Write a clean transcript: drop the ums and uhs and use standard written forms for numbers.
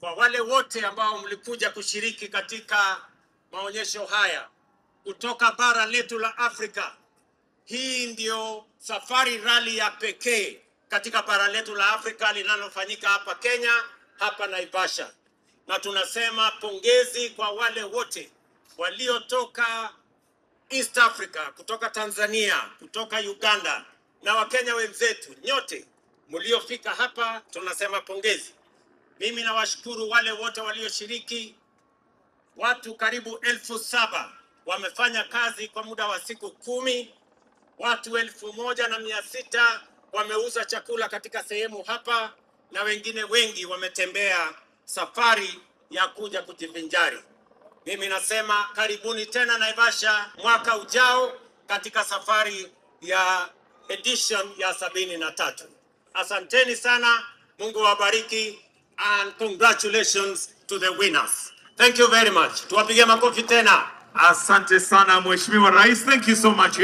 kwa wale wote ambao mlikuja kushiriki katika maonyesho haya kutoka bara letu la Afrika. Hii ndio safari rally ya pekee katika bara letu la Afrika linalofanyika hapa Kenya, hapa Naivasha. Na tunasema pongezi kwa wale wote waliotoka East Africa, kutoka Tanzania, kutoka Uganda na Wakenya wenzetu nyote mliofika hapa, tunasema pongezi. Mimi nawashukuru wale wote walioshiriki. Watu karibu 7,000 wamefanya kazi kwa muda wa siku 10. Watu 1,600 wameuza chakula katika sehemu hapa, na wengine wengi wametembea safari ya kuja kujivinjari. Mimi nasema karibuni tena Naivasha mwaka ujao katika safari ya edition ya 73. Asanteni sana, Mungu wabariki, and congratulations to the winners. Thank you very much. Tuwapige makofi tena. Asante sana Mheshimiwa Rais. Thank you so much.